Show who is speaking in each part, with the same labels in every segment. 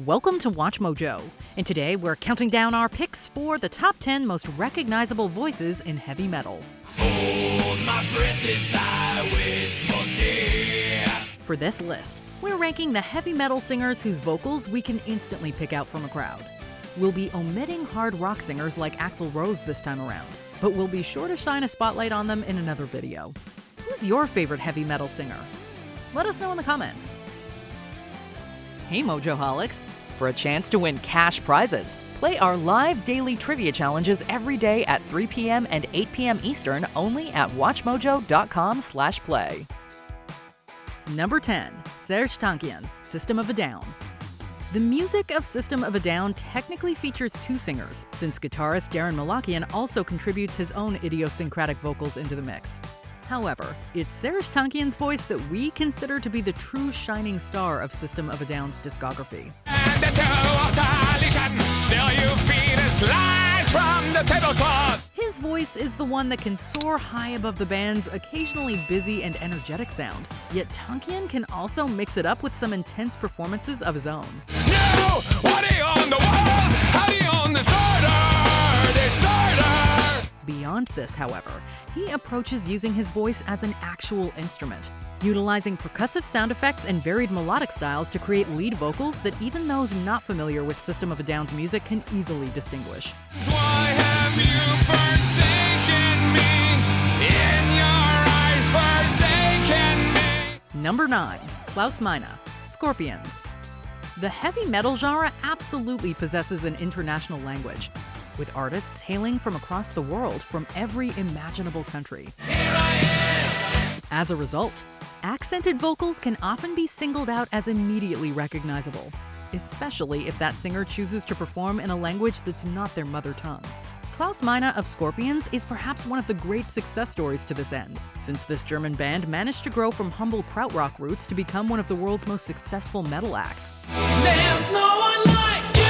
Speaker 1: Welcome to Watch Mojo, and today we're counting down our picks for the top 10 most recognizable voices in heavy metal.
Speaker 2: Hold my breath as I wish for death.
Speaker 1: For this list, we're ranking the heavy metal singers whose vocals we can instantly pick out from a crowd. We'll be omitting hard rock singers like Axl Rose this time around, but we'll be sure to shine a spotlight on them in another video. Who's your favorite heavy metal singer? Let us know in the comments. Hey Mojoholics! For a chance to win cash prizes, play our live daily trivia challenges every day at 3 p.m. and 8 p.m. Eastern only at WatchMojo.com/play. Number 10. SERJ TANKIAN, System of a Down. The music of System of a Down technically features two singers, since guitarist Daron Malakian also contributes his own idiosyncratic vocals into the mix. However, it's SERJ TANKIAN's voice that we consider to be the true shining star of System of a Down's discography. His voice is the one that can soar high above the band's occasionally busy and energetic sound, yet TANKIAN can also mix it up with some intense performances of his own.
Speaker 2: No! What are you on the wall? How do you on the disorder?
Speaker 1: Beyond this, however, he approaches using his voice as an actual instrument, utilizing percussive sound effects and varied melodic styles to create lead vocals that even those not familiar with System of a Down's music can easily distinguish.
Speaker 2: Why have you forsaken me? In your eyes forsaken me.
Speaker 1: Number 9. Klaus Meine, Scorpions. The heavy metal genre absolutely possesses an international language, with artists hailing from across the world from every imaginable country. As a result, accented vocals can often be singled out as immediately recognizable, especially if that singer chooses to perform in a language that's not their mother tongue. Klaus Meine of Scorpions is perhaps one of the great success stories to this end, since this German band managed to grow from humble krautrock roots to become one of the world's most successful metal acts.
Speaker 2: There's no one like you.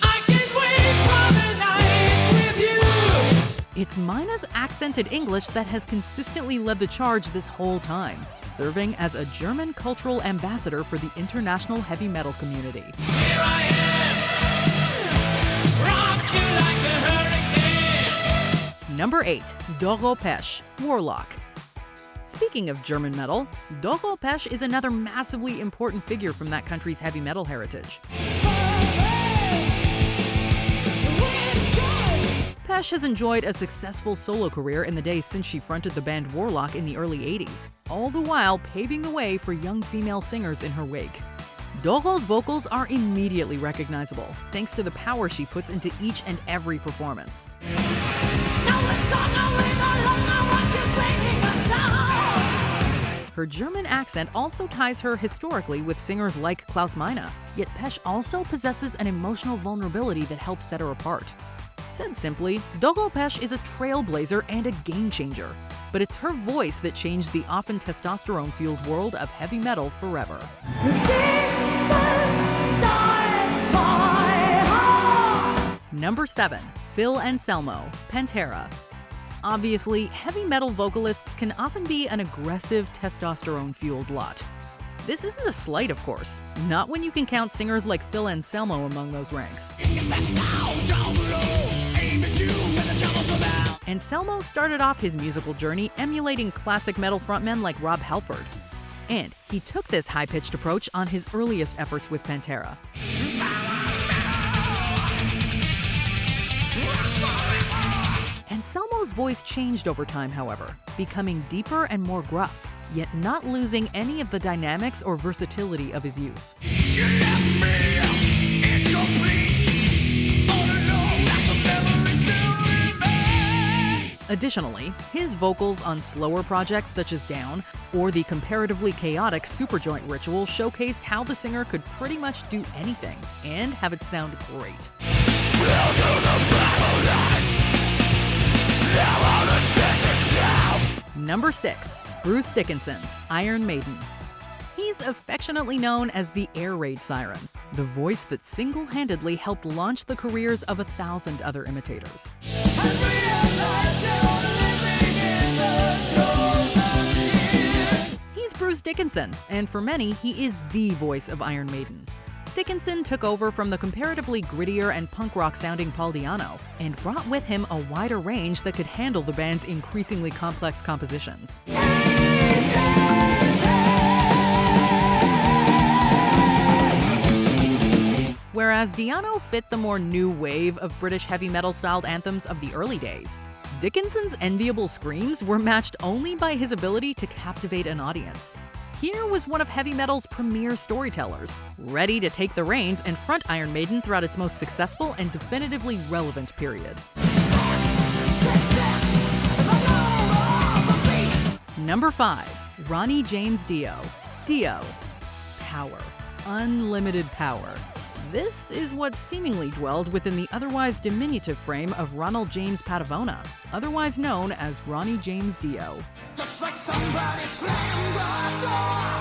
Speaker 2: I can't wait for the nights with you.
Speaker 1: It's Meine's accented English that has consistently led the charge this whole time, serving as a German cultural ambassador for the international heavy metal community.
Speaker 2: Here I am. Rock you like a hurricane.
Speaker 1: Number 8. Doro Pesch, Warlock. Speaking of German metal, Doro Pesch is another massively important figure from that country's heavy metal heritage. Pesch has enjoyed a successful solo career in the days since she fronted the band Warlock in the early 80s, all the while paving the way for young female singers in her wake. Doro's vocals are immediately recognizable, thanks to the power she puts into each and every performance. Her German accent also ties her historically with singers like Klaus Meine, yet Pesch also possesses an emotional vulnerability that helps set her apart. Said simply, Doro Pesch is a trailblazer and a game changer, but it's her voice that changed the often testosterone-fueled world of heavy metal forever. Number 7. Phil Anselmo, Pantera. Obviously, heavy metal vocalists can often be an aggressive, testosterone-fueled lot. This isn't a slight, of course, not when you can count singers like Phil Anselmo among those ranks. Anselmo started off his musical journey emulating classic metal frontmen like Rob Halford, and he took this high-pitched approach on his earliest efforts with Pantera. Anselmo's voice changed over time, however, becoming deeper and more gruff, yet not losing any of the dynamics or versatility of his youth. Additionally, his vocals on slower projects such as Down or the comparatively chaotic Superjoint Ritual showcased how the singer could pretty much do anything and have it sound great. Number 6. Bruce Dickinson, Iron Maiden. He's affectionately known as the Air Raid Siren, the voice that single-handedly helped launch the careers of 1,000 other imitators. He's Bruce Dickinson, and for many, he is the voice of Iron Maiden. Dickinson took over from the comparatively grittier and punk rock sounding Paul Di'Anno and brought with him a wider range that could handle the band's increasingly complex compositions. Whereas Di'Anno fit the more new wave of British heavy metal-styled anthems of the early days, Dickinson's enviable screams were matched only by his ability to captivate an audience. Here was one of heavy metal's premier storytellers, ready to take the reins and front Iron Maiden throughout its most successful and definitively relevant period. Number 5. Ronnie James Dio. Dio. Power. Unlimited power. This is what seemingly dwelled within the otherwise diminutive frame of Ronald James Padavona, otherwise known as Ronnie James Dio.
Speaker 2: Just like somebody slammed the door,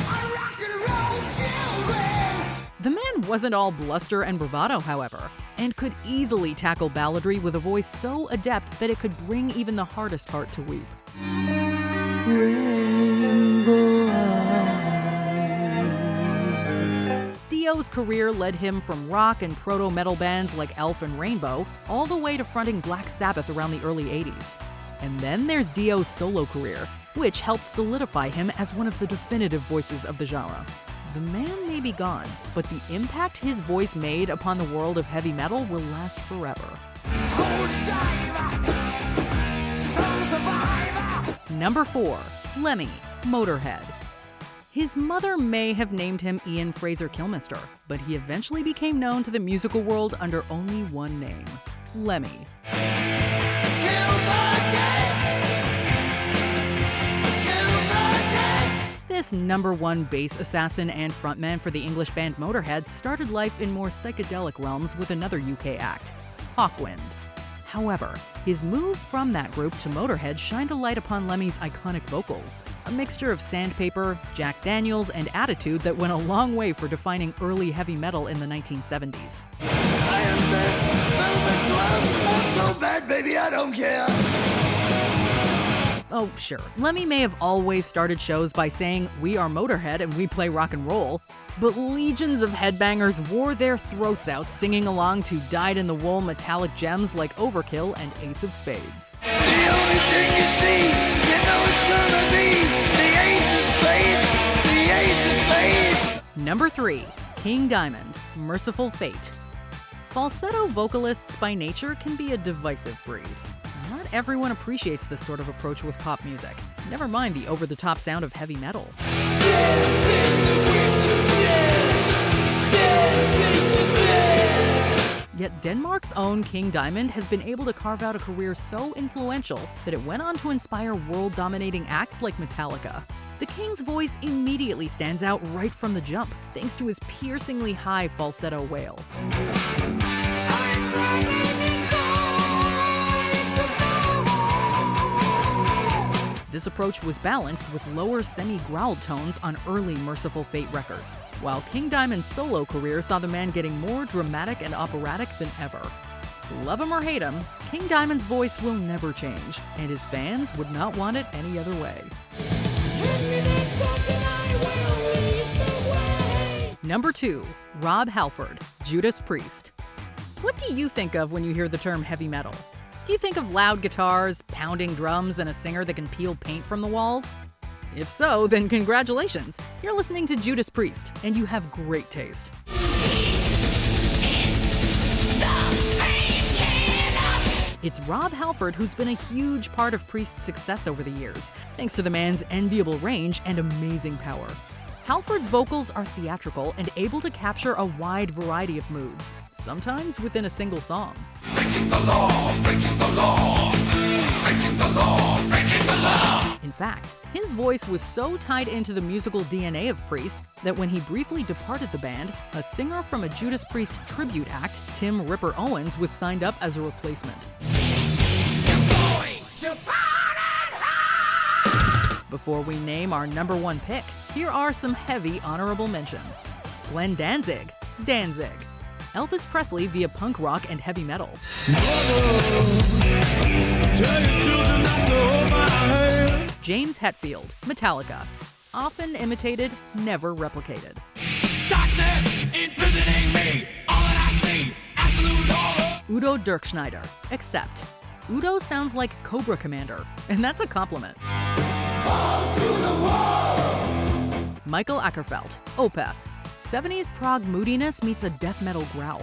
Speaker 2: a rock and roll children.
Speaker 1: The man wasn't all bluster and bravado, however, and could easily tackle balladry with a voice so adept that it could bring even the hardest heart to weep. Dio's career led him from rock and proto-metal bands like Elf and Rainbow, all the way to fronting Black Sabbath around the early 80s. And then there's Dio's solo career, which helped solidify him as one of the definitive voices of the genre. The man may be gone, but the impact his voice made upon the world of heavy metal will last forever. Number 4. Lemmy, Motorhead. His mother may have named him Ian Fraser Kilmister, but he eventually became known to the musical world under only one name, Lemmy. This #1 bass assassin and frontman for the English band Motorhead started life in more psychedelic realms with another UK act, Hawkwind. However, his move from that group to Motorhead shined a light upon Lemmy's iconic vocals, a mixture of sandpaper, Jack Daniels, and attitude that went a long way for defining early heavy metal in the 1970s.
Speaker 2: I am best, velvet glove, I'm so bad, baby, I don't care.
Speaker 1: Oh, sure, Lemmy may have always started shows by saying, "We are Motorhead and we play rock and roll," but legions of headbangers wore their throats out singing along to dyed-in-the-wool metallic gems like Overkill and Ace of Spades.
Speaker 2: The only thing you see, you know it's gonna be the ace of spades, the ace of spades.
Speaker 1: Number 3. King Diamond, Mercyful Fate. Falsetto vocalists by nature can be a divisive breed. Not everyone appreciates this sort of approach with pop music, never mind the over-the-top sound of heavy metal. Yet Denmark's own King Diamond has been able to carve out a career so influential that it went on to inspire world-dominating acts like Metallica. The King's voice immediately stands out right from the jump, thanks to his piercingly high falsetto wail. This approach was balanced with lower semi-growled tones on early Mercyful Fate records, while King Diamond's solo career saw the man getting more dramatic and operatic than ever. Love him or hate him, King Diamond's voice will never change, and his fans would not want it any other way. Number 2. Rob Halford, Judas Priest. What do you think of when you hear the term heavy metal? Do you think of loud guitars, pounding drums, and a singer that can peel paint from the walls? If so, then congratulations! You're listening to Judas Priest, and you have great taste. It's Rob Halford who's been a huge part of Priest's success over the years, thanks to the man's enviable range and amazing power. Halford's vocals are theatrical and able to capture a wide variety of moods, sometimes within a single song.
Speaker 2: Breaking the law, breaking the law, breaking the law, breaking the law.
Speaker 1: In fact, his voice was so tied into the musical DNA of Priest that when he briefly departed the band, a singer from a Judas Priest tribute act, Tim Ripper Owens, was signed up as a replacement. Before we name our number 1 pick, here are some heavy honorable mentions. Glenn Danzig, Danzig. Elvis Presley via punk rock and heavy metal. James Hetfield, Metallica. often imitated, never replicated.
Speaker 3: Darkness imprisoning me. All that I see, absolute horror.
Speaker 1: Udo Dirkschneider, except Udo sounds like Cobra Commander, and that's a compliment. Michael Ackerfeld, Opeth. 70s prog moodiness meets a death metal growl.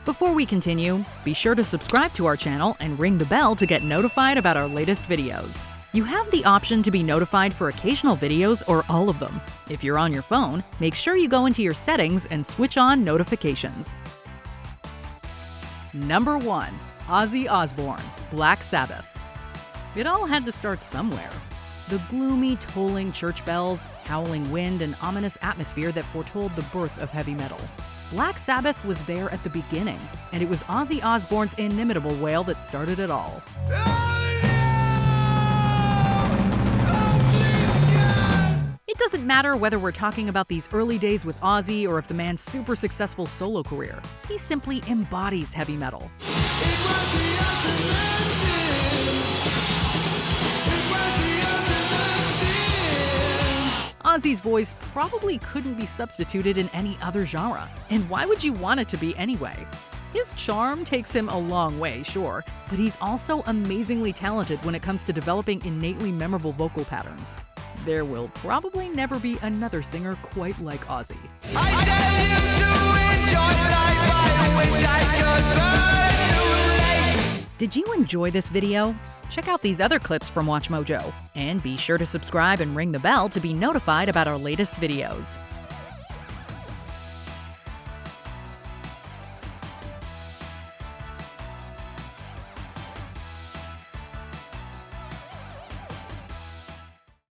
Speaker 1: Before we continue, be sure to subscribe to our channel and ring the bell to get notified about our latest videos. You have the option to be notified for occasional videos or all of them. If you're on your phone, make sure you go into your settings and switch on notifications. Number 1. Ozzy Osbourne, Black Sabbath. It all had to start somewhere. The gloomy, tolling church bells, howling wind, and ominous atmosphere that foretold the birth of heavy metal. Black Sabbath was there at the beginning, and it was Ozzy Osbourne's inimitable wail that started it all. It doesn't matter whether we're talking about these early days with Ozzy or if the man's super successful solo career. He simply embodies heavy metal. Ozzy's voice probably couldn't be substituted in any other genre, and why would you want it to be anyway? His charm takes him a long way, sure, but he's also amazingly talented when it comes to developing innately memorable vocal patterns. There will probably never be another singer quite like Ozzy.
Speaker 2: I tell you to enjoy life, I wish I could burn too late.
Speaker 1: Did you enjoy this video? Check out these other clips from WatchMojo, and be sure to subscribe and ring the bell to be notified about our latest videos.